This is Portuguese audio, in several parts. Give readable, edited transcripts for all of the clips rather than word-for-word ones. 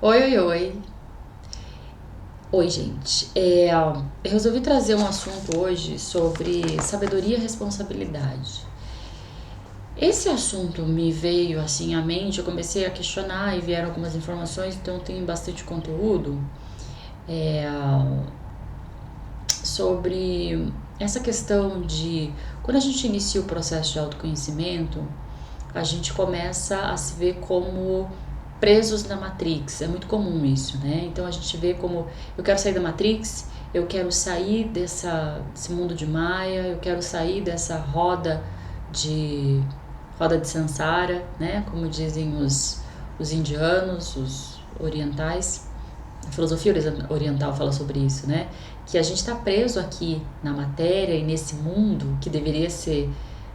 Oi, oi, oi. Oi, gente. Eu resolvi trazer um assunto hoje sobre sabedoria e responsabilidade. Esse assunto me veio assim à mente, eu comecei a questionar e vieram algumas informações, então tem bastante conteúdo é, sobre essa questão de quando a gente inicia o processo de autoconhecimento, a gente começa a se ver como presos na Matrix. É muito comum isso, né? Então a gente vê como eu quero sair da Matrix, eu quero sair desse mundo de Maia, eu quero sair dessa de roda de Sansara, né? Como dizem os indianos, os orientais. A filosofia oriental fala sobre isso, né? Que a gente está preso aqui na matéria e nesse mundo que deveria ser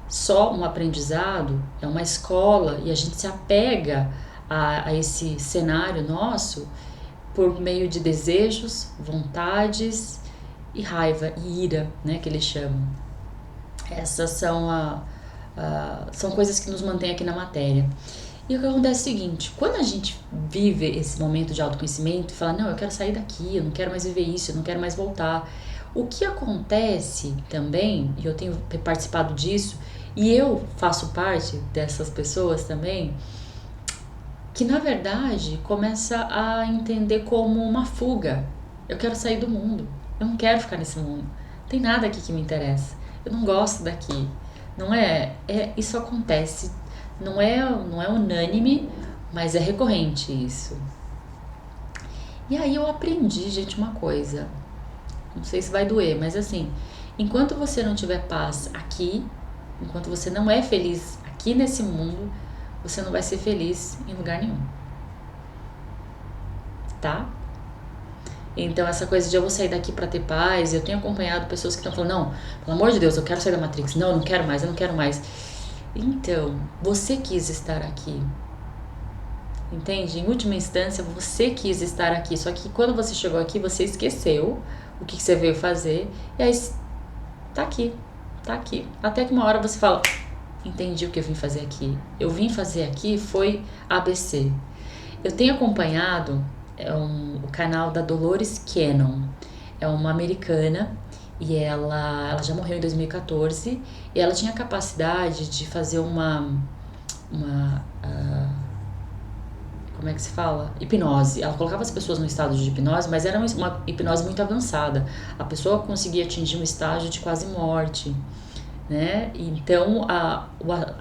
só um aprendizado, é uma escola e a gente se apega a esse cenário nosso por meio de desejos, vontades e raiva e ira, né, que eles chamam. Essas são coisas que nos mantêm aqui na matéria. E o que acontece é o seguinte, quando a gente vive esse momento de autoconhecimento e fala, não, eu quero sair daqui, eu não quero mais viver isso, eu não quero mais voltar. O que acontece também, e eu tenho participado disso, e eu faço parte dessas pessoas também, que na verdade começa a entender como uma fuga. Eu quero sair do mundo, eu não quero ficar nesse mundo, não tem nada aqui que me interessa, eu não gosto daqui. Não isso acontece, não é unânime, mas é recorrente isso. E aí eu aprendi, gente, uma coisa, não sei se vai doer, mas assim, enquanto você não tiver paz aqui, enquanto você não é feliz aqui nesse mundo, você não vai ser feliz em lugar nenhum, tá? Então, essa coisa de eu vou sair daqui pra ter paz, eu tenho acompanhado pessoas que estão falando, não, pelo amor de Deus, eu quero sair da Matrix. Não, eu não quero mais, eu não quero mais. Então, você quis estar aqui, entende? Em última instância, você quis estar aqui. Só que quando você chegou aqui, você esqueceu o que você veio fazer. E aí, tá aqui, tá aqui. Até que uma hora você fala, entendi o que eu vim fazer aqui. Eu vim fazer aqui foi ABC. Eu tenho acompanhado o canal da Dolores Cannon. É uma americana e ela já morreu em 2014 e ela tinha a capacidade de fazer uma como é que se fala? Hipnose. Ela colocava as pessoas no estado de hipnose, mas era uma hipnose muito avançada. A pessoa conseguia atingir um estágio de quase morte, né? Então,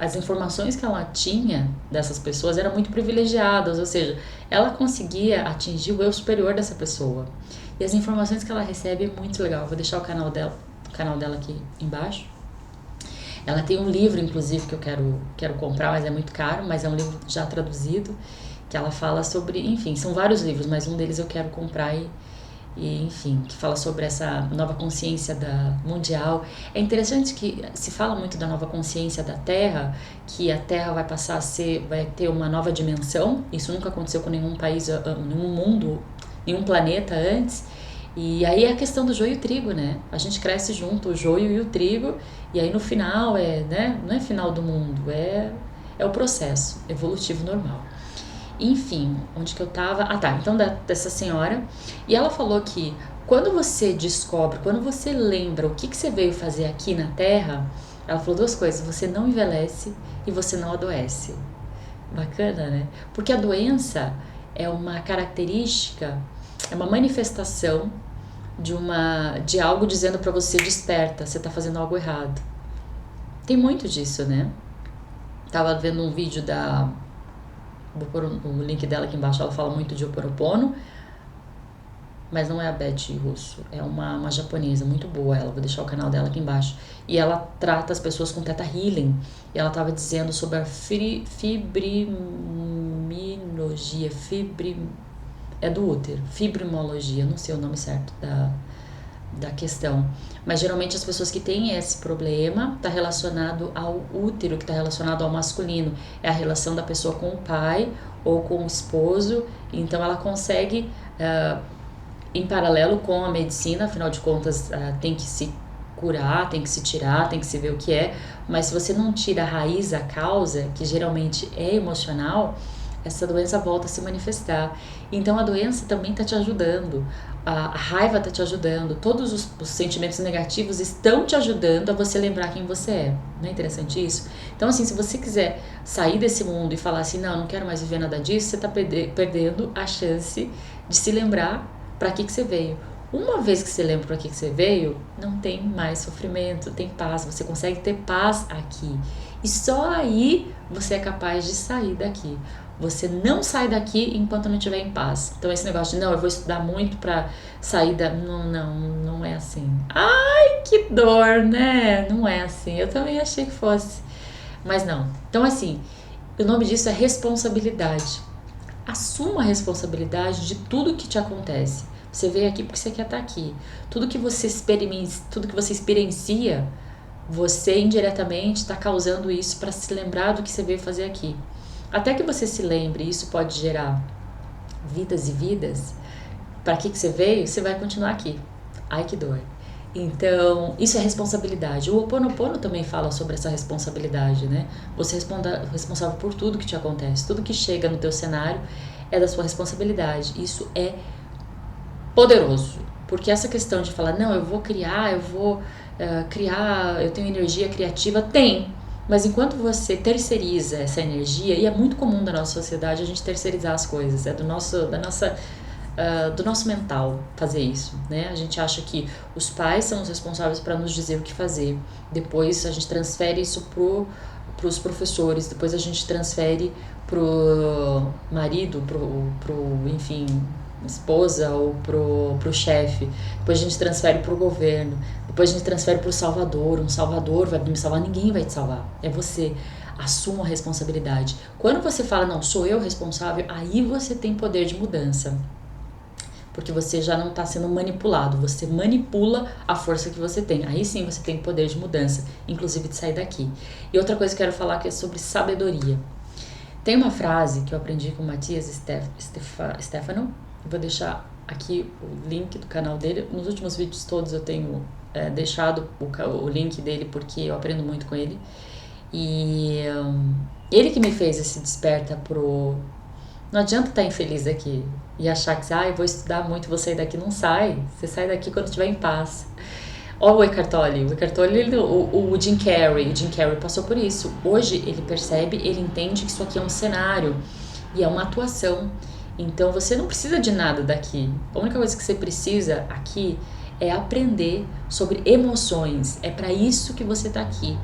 as informações que ela tinha dessas pessoas eram muito privilegiadas, ou seja, ela conseguia atingir o eu superior dessa pessoa. E as informações que ela recebe é muito legal. Vou deixar o canal dela aqui embaixo. Ela tem um livro, inclusive, que eu quero comprar, mas é muito caro, mas é um livro já traduzido, que ela fala sobre, enfim, são vários livros, mas um deles eu quero comprar enfim, que fala sobre essa nova consciência mundial. É interessante que se fala muito da nova consciência da Terra, que a Terra vai ter uma nova dimensão. Isso nunca aconteceu com nenhum país, nenhum mundo, nenhum planeta antes. E aí é a questão do joio e o trigo, né? A gente cresce junto, o joio e o trigo, e aí no final né? Não é final do mundo, é o processo evolutivo normal. Enfim, onde que eu tava? Ah, tá. Então, dessa senhora. E ela falou que quando você descobre, quando você lembra o que você veio fazer aqui na Terra, ela falou duas coisas: você não envelhece e você não adoece. Bacana, né? Porque a doença é uma característica, é uma manifestação de algo dizendo pra você: desperta, você tá fazendo algo errado. Tem muito disso, né? Tava vendo um vídeo vou pôr o link dela aqui embaixo, ela fala muito de Ho'oponopono, mas não é a Beth Russo, é uma japonesa, muito boa ela, vou deixar o canal dela aqui embaixo. E ela trata as pessoas com Theta Healing, e ela estava dizendo sobre a fibriminologia, é do útero, fibrimologia, não sei o nome certo da questão. Mas geralmente as pessoas que têm esse problema está relacionado ao útero, que está relacionado ao masculino. É a relação da pessoa com o pai ou com o esposo. Então ela consegue, em paralelo com a medicina, afinal de contas, tem que se curar, tem que se tirar, tem que se ver o que é. Mas se você não tira a raiz, a causa, que geralmente é emocional, essa doença volta a se manifestar. Então a doença também está te ajudando, a raiva está te ajudando, todos os sentimentos negativos estão te ajudando a você lembrar quem você é. Não é interessante isso? Então assim, se você quiser sair desse mundo e falar assim, não quero mais viver nada disso, você está perdendo a chance de se lembrar para que você veio. Uma vez que você lembra para que você veio, não tem mais sofrimento, tem paz, você consegue ter paz aqui. E só aí você é capaz de sair daqui. Você não sai daqui enquanto não estiver em paz. Então esse negócio de, não, eu vou estudar muito pra sair da... Não é assim. Ai, que dor, né? Não é assim. Eu também achei que fosse. Mas não. Então assim, o nome disso é responsabilidade. Assuma a responsabilidade de tudo que te acontece. Você veio aqui porque você quer estar aqui. Tudo que você experiencia, você indiretamente está causando isso para se lembrar do que você veio fazer aqui. Até que você se lembre, isso pode gerar vidas e vidas. Para que você veio, você vai continuar aqui. Ai, que dor. Então, isso é responsabilidade. O Ho Oponopono também fala sobre essa responsabilidade, né? Você é responsável por tudo que te acontece. Tudo que chega no teu cenário é da sua responsabilidade. Isso é poderoso. Porque essa questão de falar, não, eu vou criar, eu tenho energia criativa, tem. Mas enquanto você terceiriza essa energia, e é muito comum da nossa sociedade a gente terceirizar as coisas, é do nosso mental fazer isso, né? A gente acha que os pais são os responsáveis para nos dizer o que fazer, depois a gente transfere isso pros professores, depois a gente transfere pro marido, enfim, esposa ou pro chefe, depois a gente transfere pro governo, depois a gente transfere pro Salvador. Um Salvador vai me salvar, ninguém vai te salvar, é você. Assuma a responsabilidade. Quando você fala, não, sou eu responsável, aí você tem poder de mudança, porque você já não está sendo manipulado, você manipula a força que você tem, aí sim você tem poder de mudança, inclusive de sair daqui. E outra coisa que eu quero falar que é sobre sabedoria. Tem uma frase que eu aprendi com o Matias Stefano. Vou deixar aqui o link do canal dele. Nos últimos vídeos todos eu tenho deixado o link dele porque eu aprendo muito com ele. E ele que me fez esse desperta pro... Não adianta estar infeliz aqui e achar que eu vou estudar muito, vou sair daqui. Não sai. Você sai daqui quando estiver em paz. Olha o Eckhart Tolle. O Jim Carrey. O Jim Carrey passou por isso. Hoje ele percebe, ele entende que isso aqui é um cenário e é uma atuação. Então você não precisa de nada daqui. A única coisa que você precisa aqui é aprender sobre emoções. É para isso que você tá aqui.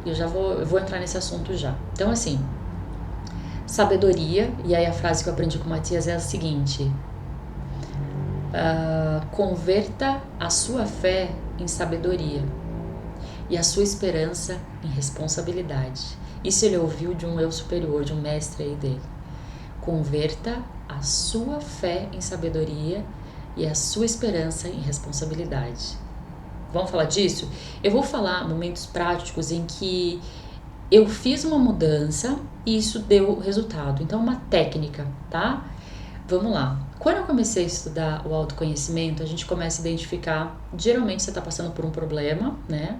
Eu vou entrar nesse assunto já. Então assim, sabedoria, e aí a frase que eu aprendi com o Matias é a seguinte: converta a sua fé em sabedoria e a sua esperança em responsabilidade. Isso ele ouviu de um eu superior, de um mestre aí dele. Converta a sua fé em sabedoria e a sua esperança em responsabilidade. Vamos falar disso? Eu vou falar momentos práticos em que eu fiz uma mudança e isso deu resultado. Então, uma técnica, tá? Vamos lá. Quando eu comecei a estudar o autoconhecimento, a gente começa a identificar, geralmente você está passando por um problema, né?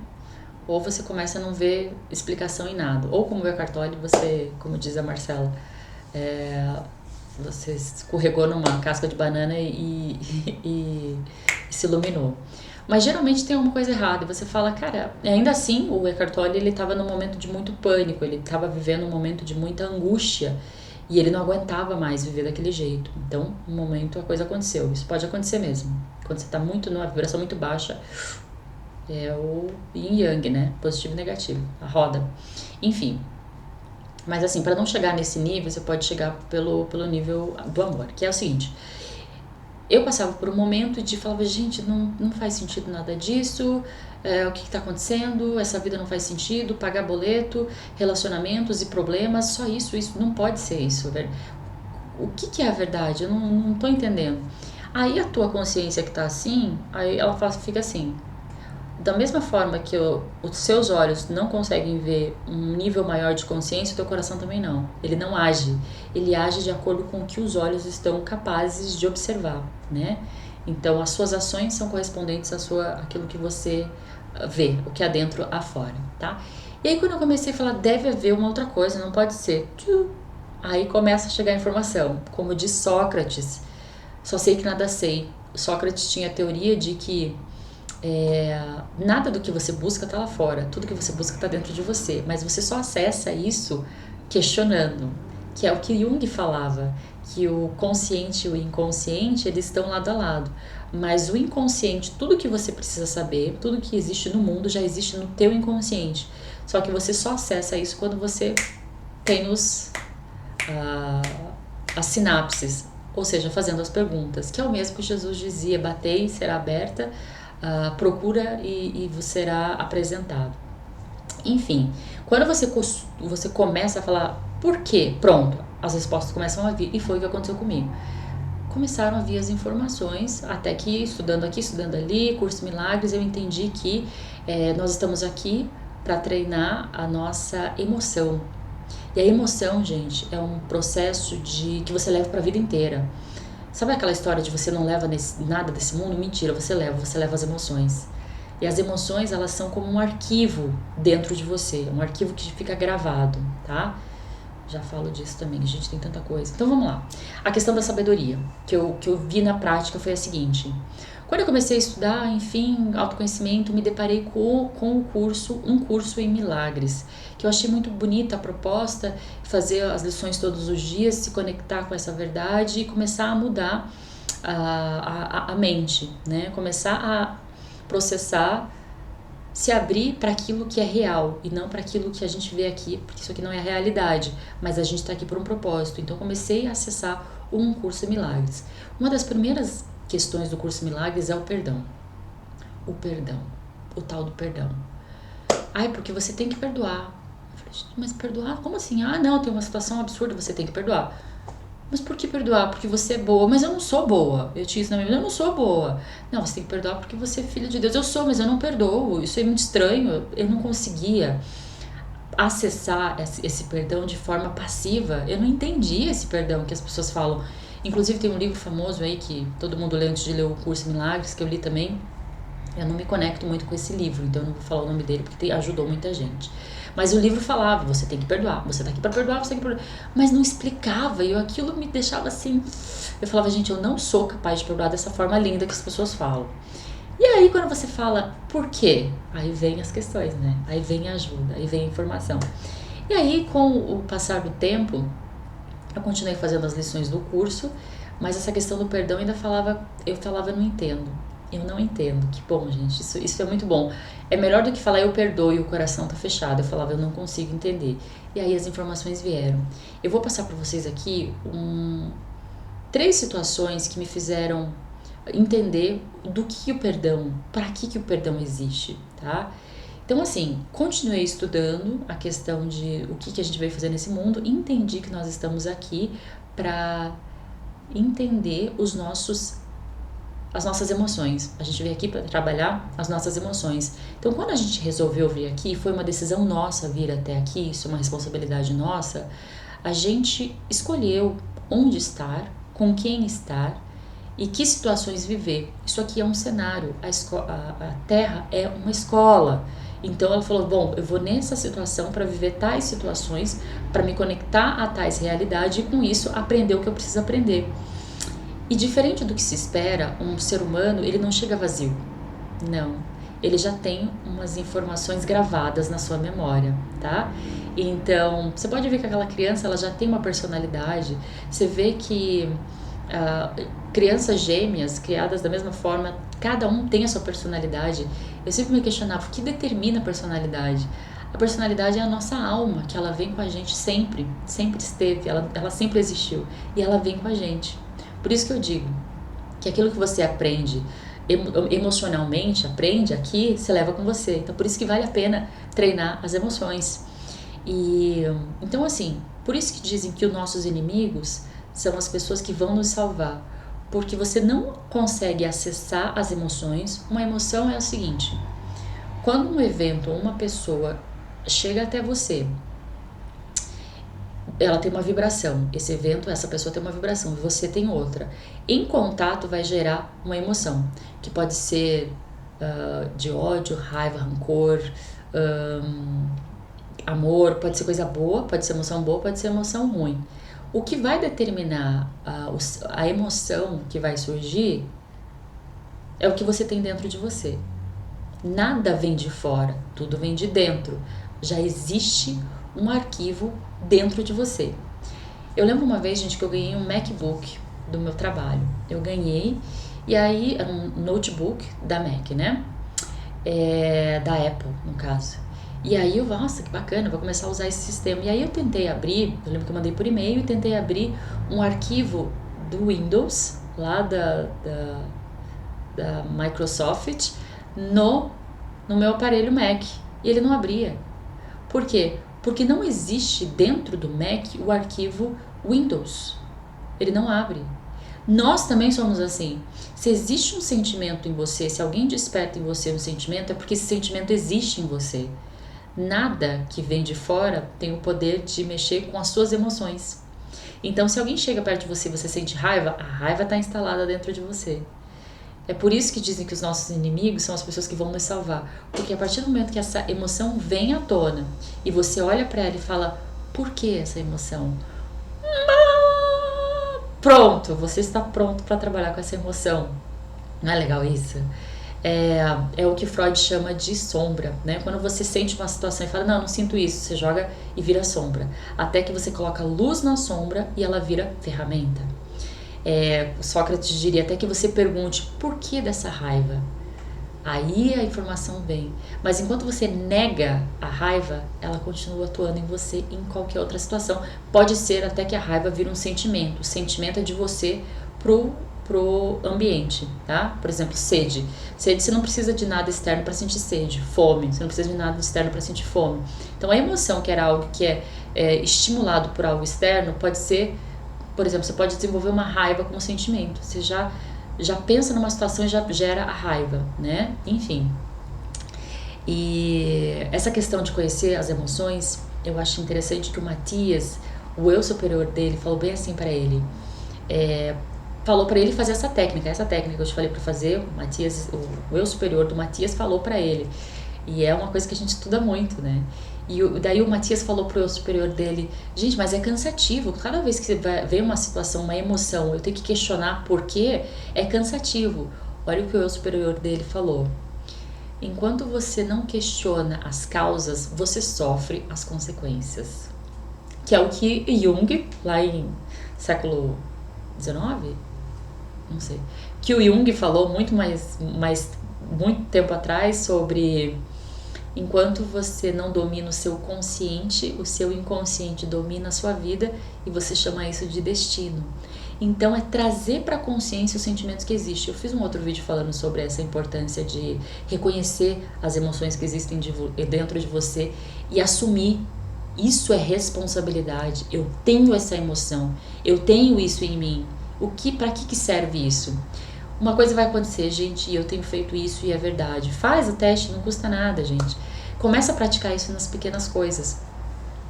Ou você começa a não ver explicação em nada. Ou como o Eckhart Tolle, você, como diz a Marcela, você escorregou numa casca de banana e se iluminou. Mas geralmente tem alguma coisa errada e você fala, cara, ainda assim o Eckhart Tolle ele estava num momento de muito pânico, ele estava vivendo um momento de muita angústia e ele não aguentava mais viver daquele jeito. Então, um momento a coisa aconteceu. Isso pode acontecer mesmo. Quando você está muito numa vibração muito baixa, é o yin yang, né? Positivo e negativo, a roda. Enfim. Mas assim, para não chegar nesse nível, você pode chegar pelo nível do amor, que é o seguinte: eu passava por um momento de falava, gente, não faz sentido nada disso, o que está acontecendo, essa vida não faz sentido, pagar boleto, relacionamentos e problemas, só isso não pode ser isso, velho. O que é a verdade? Eu não tô entendendo. Aí a tua consciência que tá assim, aí ela fica assim: da mesma forma que os seus olhos não conseguem ver um nível maior de consciência, o teu coração também não. Ele não age. Ele age de acordo com o que os olhos estão capazes de observar, né? Então, as suas ações são correspondentes àquilo que você vê, o que há dentro, afora, tá? E aí, quando eu comecei a falar, deve haver uma outra coisa, não pode ser. Aí começa a chegar a informação. Como diz Sócrates, só sei que nada sei. Sócrates tinha a teoria de que nada do que você busca está lá fora, tudo que você busca está dentro de você, mas você só acessa isso questionando, que é o que Jung falava, que o consciente e o inconsciente eles estão lado a lado, mas o inconsciente, tudo que você precisa saber, tudo que existe no mundo já existe no teu inconsciente, só que você só acessa isso quando você tem as sinapses, ou seja, fazendo as perguntas, que é o mesmo que Jesus dizia: batei, será aberta, procura e você será apresentado. Enfim, quando você começa a falar por quê, pronto, as respostas começam a vir, e foi o que aconteceu comigo. Começaram a vir as informações, até que estudando aqui, estudando ali, curso Milagres, eu entendi que nós estamos aqui para treinar a nossa emoção. E a emoção, gente, é um processo que você leva para a vida inteira. Sabe aquela história de você não leva nada desse mundo? Mentira, você leva as emoções. E as emoções, elas são como um arquivo dentro de você, um arquivo que fica gravado, tá? Já falo disso também, a gente tem tanta coisa. Então vamos lá. A questão da sabedoria, que eu vi na prática foi a seguinte. Quando eu comecei a estudar, enfim, autoconhecimento, me deparei com um curso em milagres, que eu achei muito bonita a proposta, fazer as lições todos os dias, se conectar com essa verdade e começar a mudar a mente, né? Começar a processar, se abrir para aquilo que é real e não para aquilo que a gente vê aqui, porque isso aqui não é a realidade, mas a gente está aqui por um propósito. Então comecei a acessar um curso em milagres. Uma das primeiras questões do curso Milagres é o perdão. O perdão. O tal do perdão. Ai, porque você tem que perdoar. Eu falei, mas perdoar? Como assim? Ah, não, tem uma situação absurda, você tem que perdoar. Mas por que perdoar? Porque você é boa. Mas eu não sou boa. Eu tinha isso na minha vida, eu não sou boa. Não, você tem que perdoar porque você é filha de Deus. Eu sou, mas eu não perdoo. Isso é muito estranho. Eu não conseguia acessar esse perdão de forma passiva. Eu não entendia esse perdão que as pessoas falam. Inclusive tem um livro famoso aí que todo mundo lê antes de ler o curso Milagres, que eu li também. Eu não me conecto muito com esse livro, então eu não vou falar o nome dele porque ajudou muita gente. Mas o livro falava, você tem que perdoar, você tá aqui pra perdoar, você tem que perdoar. Mas não explicava, e aquilo me deixava assim. Eu falava, gente, eu não sou capaz de perdoar dessa forma linda que as pessoas falam. E aí quando você fala, por quê? Aí vem as questões, né? Aí vem a ajuda, aí vem a informação. E aí com o passar do tempo, eu continuei fazendo as lições do curso, mas essa questão do perdão eu falava, eu não entendo. Eu não entendo. Que bom, gente. Isso é muito bom. É melhor do que falar eu perdoo e o coração tá fechado. Eu falava, eu não consigo entender. E aí as informações vieram. Eu vou passar para vocês aqui 3 situações que me fizeram entender do que o perdão, para que o perdão existe, tá? Então, assim, continuei estudando a questão de o que a gente veio fazer nesse mundo, entendi que nós estamos aqui para entender as nossas emoções. A gente veio aqui para trabalhar as nossas emoções. Então, quando a gente resolveu vir aqui, foi uma decisão nossa vir até aqui, isso é uma responsabilidade nossa, a gente escolheu onde estar, com quem estar e que situações viver. Isso aqui é um cenário, a Terra é uma escola. Então ela falou, bom, eu vou nessa situação para viver tais situações, para me conectar a tais realidades e com isso aprender o que eu preciso aprender. E diferente do que se espera, um ser humano, ele não chega vazio. Não. Ele já tem umas informações gravadas na sua memória, tá? Então, você pode ver que aquela criança, ela já tem uma personalidade. Você vê que crianças gêmeas, criadas da mesma forma, cada um tem a sua personalidade. Eu sempre me questionava, o que determina a personalidade? A personalidade é a nossa alma, que ela vem com a gente sempre, sempre esteve, ela sempre existiu, e ela vem com a gente. Por isso que eu digo que aquilo que você aprende emocionalmente, aprende aqui, você leva com você. Então, por isso que vale a pena treinar as emoções. E então, assim, por isso que dizem que os nossos inimigos são as pessoas que vão nos salvar. Porque você não consegue acessar as emoções. Uma emoção é o seguinte: quando um evento ou uma pessoa chega até você, ela tem uma vibração. Esse evento, essa pessoa tem uma vibração e você tem outra. Em contato vai gerar uma emoção, que pode ser de ódio, raiva, rancor, amor, pode ser coisa boa, pode ser emoção boa, pode ser emoção ruim. O que vai determinar a emoção que vai surgir é o que você tem dentro de você. Nada vem de fora, tudo vem de dentro. Já existe um arquivo dentro de você. Eu lembro uma vez, gente, que eu ganhei um MacBook do meu trabalho. Eu ganhei, e aí, era um notebook da Mac, né? Da Apple, no caso. E aí nossa, que bacana, vou começar a usar esse sistema. E aí eu tentei abrir, eu lembro que eu mandei por e-mail e tentei abrir um arquivo do Windows, lá da Microsoft, no meu aparelho Mac. E ele não abria. Por quê? Porque não existe dentro do Mac o arquivo Windows. Ele não abre. Nós também somos assim. Se existe um sentimento em você, se alguém desperta em você um sentimento, é porque esse sentimento existe em você. Nada que vem de fora tem o poder de mexer com as suas emoções. Então, se alguém chega perto de você e você sente raiva, a raiva está instalada dentro de você. É por isso que dizem que os nossos inimigos são as pessoas que vão nos salvar. Porque a partir do momento que essa emoção vem à tona e você olha para ela e fala, por que essa emoção? Pronto, você está pronto para trabalhar com essa emoção. Não é legal isso? É o que Freud chama de sombra, né? Quando você sente uma situação e fala, não sinto isso, você joga e vira sombra. Até que você coloca luz na sombra e ela vira ferramenta. Sócrates diria até que você pergunte, por que dessa raiva? Aí a informação vem. Mas enquanto você nega a raiva, ela continua atuando em você em qualquer outra situação. Pode ser até que a raiva vire um sentimento. O sentimento é de você pro ambiente, tá? Por exemplo, sede. Sede, você não precisa de nada externo para sentir sede. Fome, você não precisa de nada externo para sentir fome. Então a emoção, que era algo que é estimulado por algo externo, pode ser, por exemplo, você pode desenvolver uma raiva como sentimento. Você já pensa numa situação e já gera a raiva, né? Enfim. E essa questão de conhecer as emoções, eu acho interessante que o Matias, o eu superior dele, falou bem assim para ele. Falou para ele fazer essa técnica que eu te falei para fazer. O Matias, o eu superior do Matias falou para ele. E é uma coisa que a gente estuda muito, né? E daí o Matias falou pro eu superior dele, gente, mas é cansativo, cada vez que vem uma situação, uma emoção, eu tenho que questionar por quê, é cansativo. Olha o que o eu superior dele falou. Enquanto você não questiona as causas, você sofre as consequências. Que é o que Jung, lá em século XIX, não sei, que o Jung falou muito tempo atrás sobre... Enquanto você não domina o seu consciente, o seu inconsciente domina a sua vida e você chama isso de destino. Então é trazer para a consciência os sentimentos que existem. Eu fiz um outro vídeo falando sobre essa importância de reconhecer as emoções que existem dentro de você e assumir. Isso é responsabilidade. Eu tenho essa emoção, eu tenho isso em mim. Para que serve isso? Uma coisa vai acontecer, gente, e eu tenho feito isso e é verdade. Faz o teste, não custa nada, gente. Começa a praticar isso nas pequenas coisas.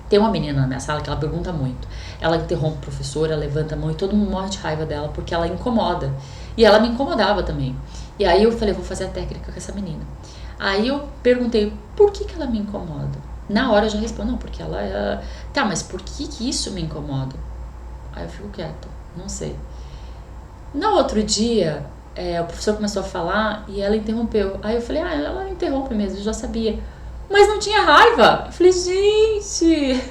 Tem uma menina na minha sala que ela pergunta muito. Ela interrompe a professora, levanta a mão e todo mundo morre de raiva dela porque ela incomoda. E ela me incomodava também. E aí eu falei, vou fazer a técnica com essa menina. Aí eu perguntei, por que ela me incomoda? Na hora eu já respondo, não, porque ela é... Tá, mas por que isso me incomoda? Aí eu fico quieta, não sei. No outro dia... o professor começou a falar e ela interrompeu. Aí eu falei, ela interrompe mesmo, eu já sabia. Mas não tinha raiva. Eu falei, gente...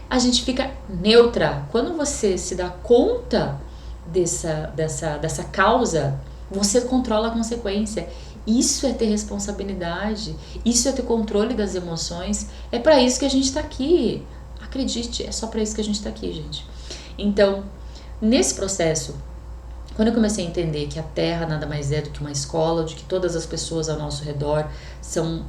A gente fica neutra. Quando você se dá conta dessa causa, você controla a consequência. Isso é ter responsabilidade. Isso é ter controle das emoções. É para isso que a gente tá aqui. Acredite, é só para isso que a gente tá aqui, gente. Então, nesse processo... Quando eu comecei a entender que a Terra nada mais é do que uma escola, de que todas as pessoas ao nosso redor são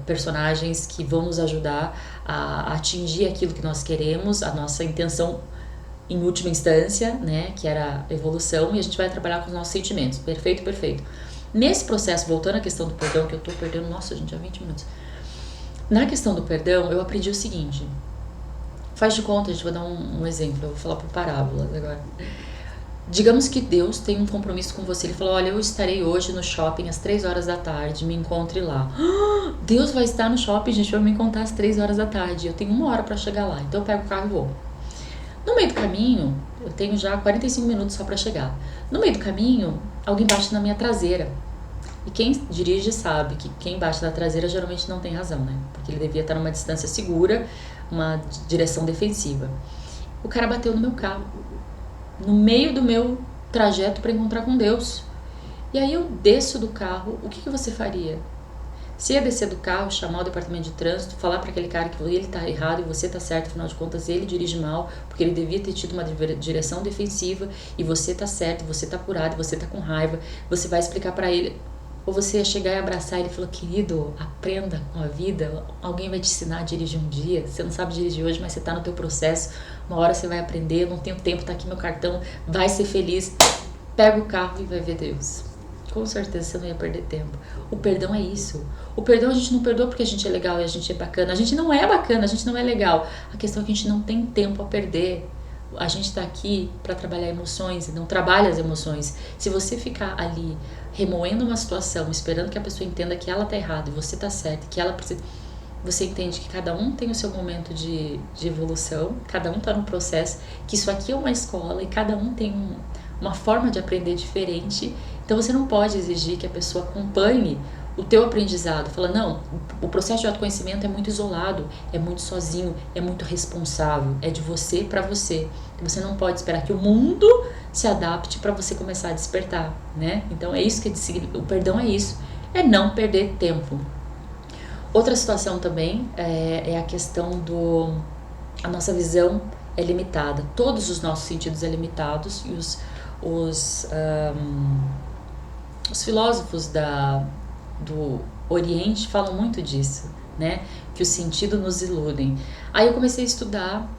personagens que vão nos ajudar a atingir aquilo que nós queremos, a nossa intenção em última instância, né, que era a evolução, e a gente vai trabalhar com os nossos sentimentos. Perfeito, perfeito. Nesse processo, voltando à questão do perdão, que eu tô perdendo, nossa gente, há 20 minutos. Na questão do perdão, eu aprendi o seguinte. Faz de conta, a gente vai dar um exemplo, eu vou falar por parábolas agora. Digamos que Deus tem um compromisso com você. Ele falou, olha, eu estarei hoje no shopping às 3 horas da tarde, me encontre lá. Deus vai estar no shopping, gente, vai me encontrar às 3 horas da tarde. Eu tenho 1 hora para chegar lá, então eu pego o carro e vou. No meio do caminho, eu tenho já 45 minutos só para chegar. No meio do caminho, alguém bate na minha traseira. E quem dirige sabe que quem bate na traseira geralmente não tem razão, né? Porque ele devia estar numa distância segura, uma direção defensiva. O cara bateu no meu carro, no meio do meu trajeto para encontrar com Deus. E aí eu desço do carro, o que você faria? Se ia descer do carro, chamar o departamento de trânsito, falar para aquele cara que ele tá errado e você tá certo, afinal de contas ele dirige mal, porque ele devia ter tido uma direção defensiva e você tá certo, você tá apurado, você tá com raiva, você vai explicar para ele. Ou você ia chegar e abraçar ele e falar, querido, aprenda com a vida, alguém vai te ensinar a dirigir um dia, você não sabe dirigir hoje, mas você tá no teu processo, uma hora você vai aprender, eu não tenho tempo, tá aqui meu cartão, vai ser feliz, pega o carro e vai ver Deus. Com certeza você não ia perder tempo. O perdão é isso. O perdão a gente não perdoa porque a gente é legal e a gente é bacana. A gente não é bacana, a gente não é legal. A questão é que a gente não tem tempo a perder. A gente tá aqui para trabalhar emoções e não trabalha as emoções. Se você ficar ali remoendo uma situação, esperando que a pessoa entenda que ela tá errada e você tá certo, que ela precisa... Você entende que cada um tem o seu momento de evolução, cada um tá num processo, que isso aqui é uma escola e cada um tem uma forma de aprender diferente. Então você não pode exigir que a pessoa acompanhe o teu aprendizado. Fala, não, o processo de autoconhecimento é muito isolado, é muito sozinho, é muito responsável, é de você para você. Você não pode esperar que o mundo se adapte para você começar a despertar, né? Então é isso que o perdão é isso, é não perder tempo. Outra situação também é a questão a nossa visão é limitada, todos os nossos sentidos é limitados e os filósofos do Oriente falam muito disso, né? Que os sentidos nos iludem. Aí eu comecei a estudar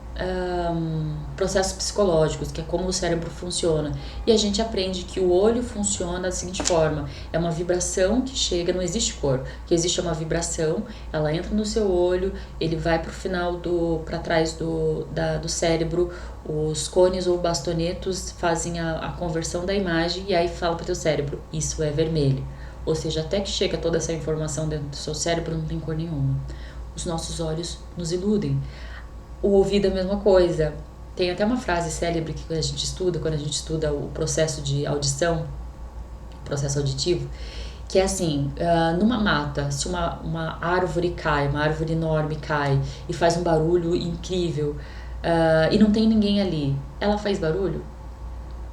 processos psicológicos, que é como o cérebro funciona. E a gente aprende que o olho funciona da seguinte forma: é uma vibração que chega, não existe cor, que existe uma vibração, ela entra no seu olho, ele vai pro final para trás do cérebro, os cones ou bastonetos fazem a conversão da imagem e aí fala pro teu cérebro, isso é vermelho. Ou seja, até que chega toda essa informação dentro do seu cérebro, não tem cor nenhuma. Os nossos olhos nos iludem. O ouvido é a mesma coisa. Tem até uma frase célebre que a gente estuda, quando a gente estuda o processo de audição, processo auditivo, que é assim, numa mata, se uma árvore cai, uma árvore enorme cai e faz um barulho incrível, e não tem ninguém ali, ela faz barulho?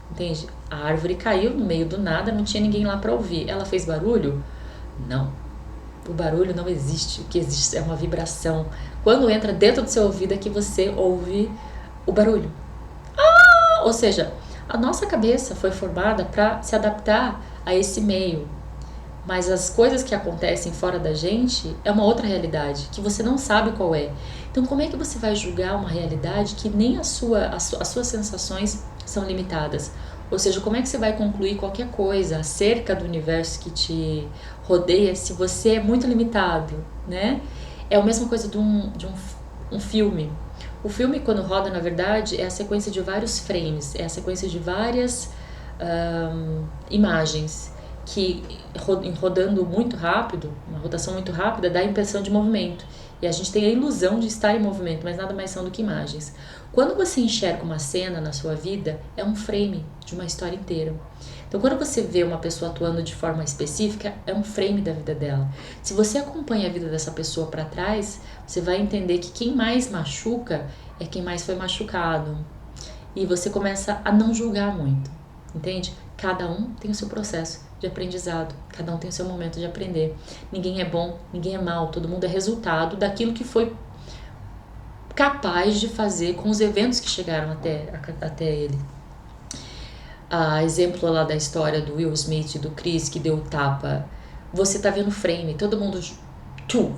Entende? A árvore caiu no meio do nada, não tinha ninguém lá para ouvir. Ela fez barulho? Não. O barulho não existe. O que existe é uma vibração. Quando entra dentro do seu ouvido é que você ouve o barulho. Ou seja, a nossa cabeça foi formada para se adaptar a esse meio. Mas as coisas que acontecem fora da gente é uma outra realidade, que você não sabe qual é. Então como é que você vai julgar uma realidade que nem as suas sensações são limitadas? Ou seja, como é que você vai concluir qualquer coisa acerca do universo que te rodeia se você é muito limitado, né? É a mesma coisa de um filme. O filme, quando roda, na verdade, é a sequência de vários frames, é a sequência de várias imagens que, rodando muito rápido, uma rotação muito rápida, dá a impressão de movimento. E a gente tem a ilusão de estar em movimento, mas nada mais são do que imagens. Quando você enxerga uma cena na sua vida, é um frame de uma história inteira. Então, quando você vê uma pessoa atuando de forma específica, é um frame da vida dela. Se você acompanha a vida dessa pessoa para trás, você vai entender que quem mais machuca é quem mais foi machucado. E você começa a não julgar muito, entende? Cada um tem o seu processo de aprendizado, cada um tem o seu momento de aprender. Ninguém é bom, ninguém é mal, todo mundo é resultado daquilo que foi capaz de fazer com os eventos que chegaram até ele. Exemplo lá da história do Will Smith e do Chris que deu o tapa. Você tá vendo o frame, todo mundo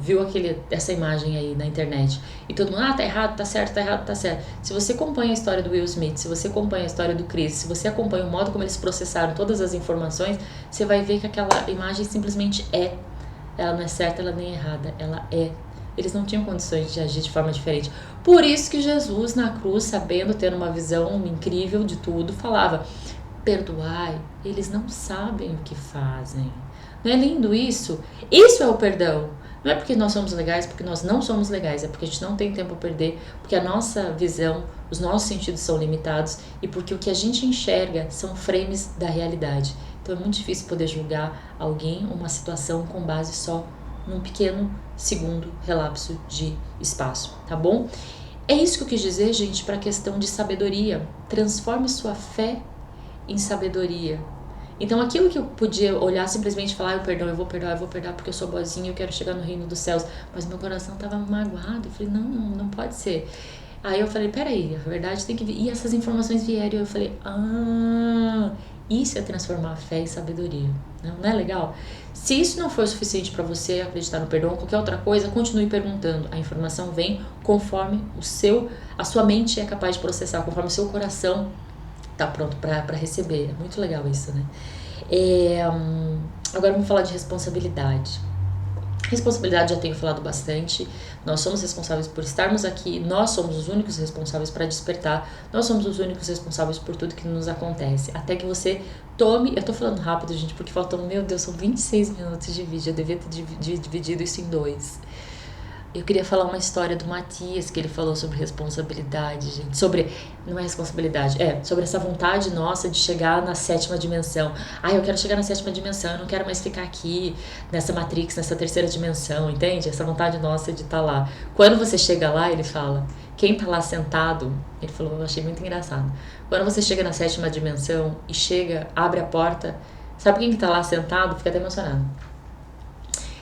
viu essa imagem aí na internet. E todo mundo, tá errado, tá certo, tá errado, tá certo. Se você acompanha a história do Will Smith, se você acompanha a história do Chris, se você acompanha o modo como eles processaram todas as informações, você vai ver que aquela imagem simplesmente é. Ela não é certa, ela nem é errada, ela é. Eles não tinham condições de agir de forma diferente. Por isso que Jesus na cruz, sabendo, tendo uma visão incrível de tudo, falava: perdoai, eles não sabem o que fazem. Não é lindo isso? Isso é o perdão. Não é porque nós somos legais, porque nós não somos legais, é porque a gente não tem tempo a perder, porque a nossa visão os nossos sentidos são limitados e porque o que a gente enxerga são frames da realidade. Então é muito difícil poder julgar alguém ou uma situação com base só num pequeno segundo relapso de espaço, tá bom? É isso que eu quis dizer, gente, para a questão de sabedoria. Transforme sua fé em sabedoria. Então aquilo que eu podia olhar simplesmente e falar, eu vou perdoar porque eu sou boazinha, eu quero chegar no reino dos céus, mas meu coração estava magoado. Eu falei, não pode ser. Aí eu falei, peraí, a verdade tem que vir. E essas informações vieram e eu falei, isso é transformar a fé em sabedoria. Não é legal? Se isso não for o suficiente para você acreditar no perdão ou qualquer outra coisa, continue perguntando. A informação vem conforme a sua mente é capaz de processar, conforme o seu coração tá pronto para receber. É muito legal isso, né? Agora vamos falar de responsabilidade. Responsabilidade já tenho falado bastante. Nós somos responsáveis por estarmos aqui. Nós somos os únicos responsáveis para despertar. Nós somos os únicos responsáveis por tudo que nos acontece. Até que você tome... Eu tô falando rápido, gente, porque faltam... Meu Deus, são 26 minutos de vídeo. Eu devia ter dividido isso em 2. Eu queria falar uma história do Matias, que ele falou sobre responsabilidade, gente. Não é responsabilidade, sobre essa vontade nossa de chegar na 7ª dimensão. Eu quero chegar na 7ª dimensão, eu não quero mais ficar aqui nessa Matrix, nessa 3ª dimensão, entende? Essa vontade nossa de estar lá. Quando você chega lá, ele fala, quem tá lá sentado, ele falou, eu achei muito engraçado. Quando você chega na 7ª dimensão e abre a porta, sabe quem que tá lá sentado? Fica até emocionado.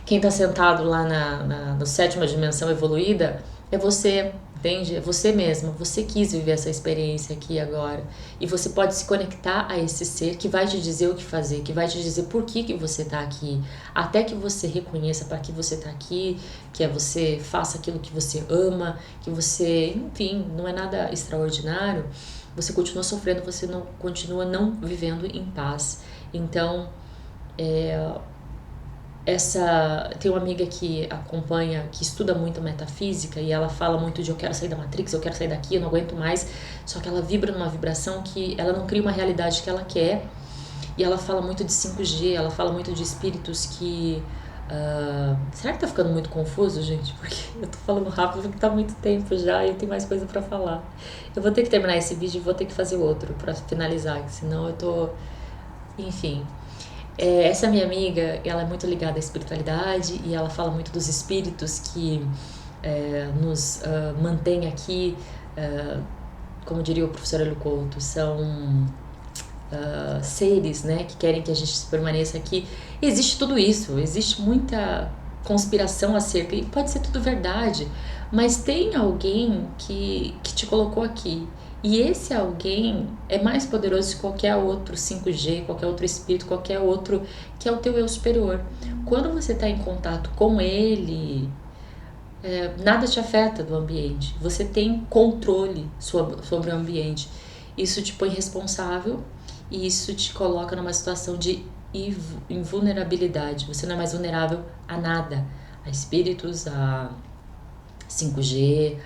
Quem está sentado lá na 7ª dimensão evoluída é você, entende? É você mesmo. Você quis viver essa experiência aqui agora. E você pode se conectar a esse ser que vai te dizer o que fazer, que vai te dizer por que você está aqui. Até que você reconheça para que você está aqui, que você faça aquilo que você ama, que você, enfim, não é nada extraordinário. Você continua sofrendo, você continua não vivendo em paz. Então, tem uma amiga que acompanha, que estuda muito metafísica e ela fala muito de eu quero sair da Matrix, eu quero sair daqui, eu não aguento mais, só que ela vibra numa vibração que ela não cria uma realidade que ela quer e ela fala muito de 5G, ela fala muito de espíritos que... será que tá ficando muito confuso, gente? Porque eu tô falando rápido porque tá muito tempo já e eu tenho mais coisa pra falar. Eu vou ter que terminar esse vídeo e vou ter que fazer outro pra finalizar, senão eu tô... Enfim... Essa minha amiga, ela é muito ligada à espiritualidade e ela fala muito dos espíritos que nos mantêm aqui, como diria o professor Hélio Couto, são seres, né, que querem que a gente permaneça aqui. E existe tudo isso, existe muita conspiração acerca, e pode ser tudo verdade, mas tem alguém que te colocou aqui. E esse alguém é mais poderoso que qualquer outro 5G, qualquer outro espírito, qualquer outro que é o teu eu superior. Quando você está em contato com ele, nada te afeta do ambiente. Você tem controle sobre o ambiente. Isso te põe responsável e isso te coloca numa situação de invulnerabilidade. Você não é mais vulnerável a nada. A espíritos, a 5G...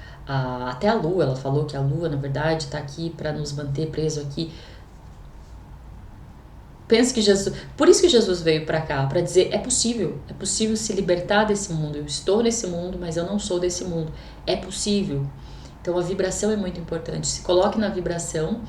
até a Lua, ela falou que a Lua, na verdade, está aqui para nos manter preso aqui. Pensa que Jesus... Por isso que Jesus veio para cá, para dizer, é possível se libertar desse mundo. Eu estou nesse mundo, mas eu não sou desse mundo. É possível. Então a vibração é muito importante. Se coloque na vibração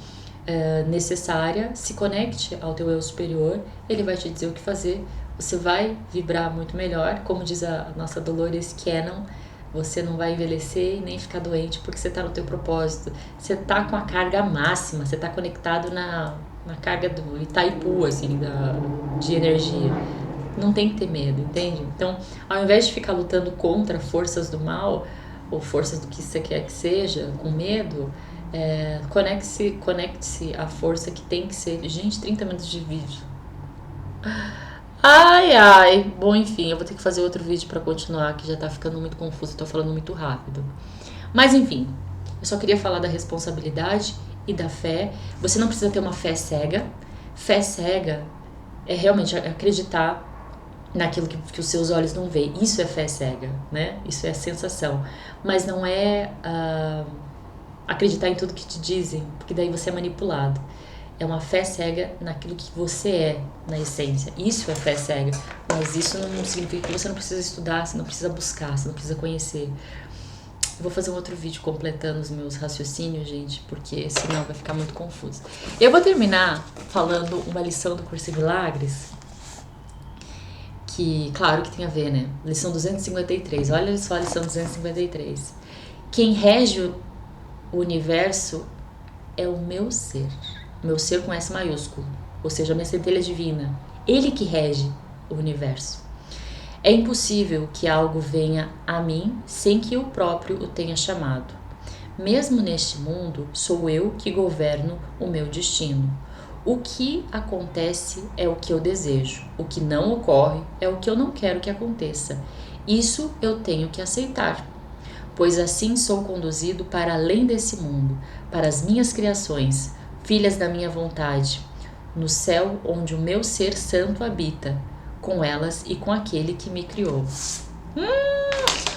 necessária, se conecte ao teu eu superior, ele vai te dizer o que fazer. Você vai vibrar muito melhor, como diz a nossa Dolores Cannon. Você não vai envelhecer e nem ficar doente porque você está no teu propósito. Você está com a carga máxima, você está conectado na carga do Itaipu, assim, de energia. Não tem que ter medo, entende? Então, ao invés de ficar lutando contra forças do mal, ou forças do que você quer que seja, com medo, conecte-se à força que tem que ser. Gente, 30 minutos de vídeo. Ai, bom, enfim, eu vou ter que fazer outro vídeo pra continuar, que já tá ficando muito confuso, tô falando muito rápido. Mas enfim, eu só queria falar da responsabilidade e da fé. Você não precisa ter uma fé cega. Fé cega é realmente acreditar naquilo que os seus olhos não veem. Isso é fé cega, né? Isso é sensação. Mas não é acreditar em tudo que te dizem, porque daí você é manipulado. É uma fé cega naquilo que você é, na essência. Isso é fé cega. Mas isso não significa que você não precisa estudar, você não precisa buscar, você não precisa conhecer. Vou fazer um outro vídeo completando os meus raciocínios, gente, porque senão vai ficar muito confuso. Eu vou terminar falando uma lição do Curso em Milagres, que, claro que tem a ver, né? Lição 253. Olha só a lição 253. Quem rege o universo é o meu ser. Meu ser com S maiúsculo, ou seja, a minha centelha divina. Ele que rege o universo. É impossível que algo venha a mim sem que eu próprio o tenha chamado. Mesmo neste mundo, sou eu que governo o meu destino. O que acontece é o que eu desejo. O que não ocorre é o que eu não quero que aconteça. Isso eu tenho que aceitar, pois assim sou conduzido para além desse mundo, para as minhas criações, filhas da minha vontade, no céu onde o meu ser santo habita, com elas e com aquele que me criou.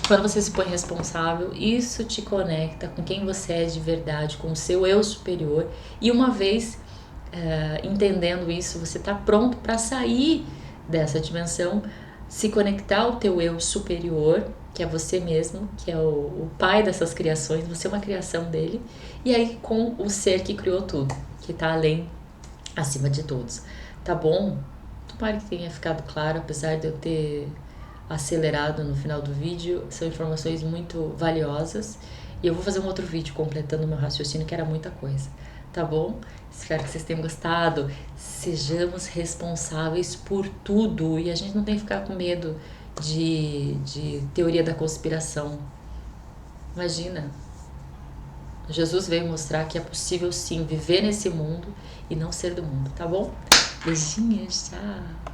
Quando você se põe responsável, isso te conecta com quem você é de verdade, com o seu eu superior. E uma vez entendendo isso, você está pronto para sair dessa dimensão, se conectar ao teu eu superior, que é você mesmo, que é o pai dessas criações, você é uma criação dele, e aí com o ser que criou tudo, que está além, acima de todos. Tá bom? Tomara que tenha ficado claro, apesar de eu ter acelerado no final do vídeo, são informações muito valiosas, e eu vou fazer um outro vídeo completando meu raciocínio, que era muita coisa, tá bom? Espero que vocês tenham gostado. Sejamos responsáveis por tudo, e a gente não tem que ficar com medo de teoria da conspiração. Imagina, Jesus veio mostrar que é possível sim viver nesse mundo e não ser do mundo, tá bom? Beijinhos, tchau!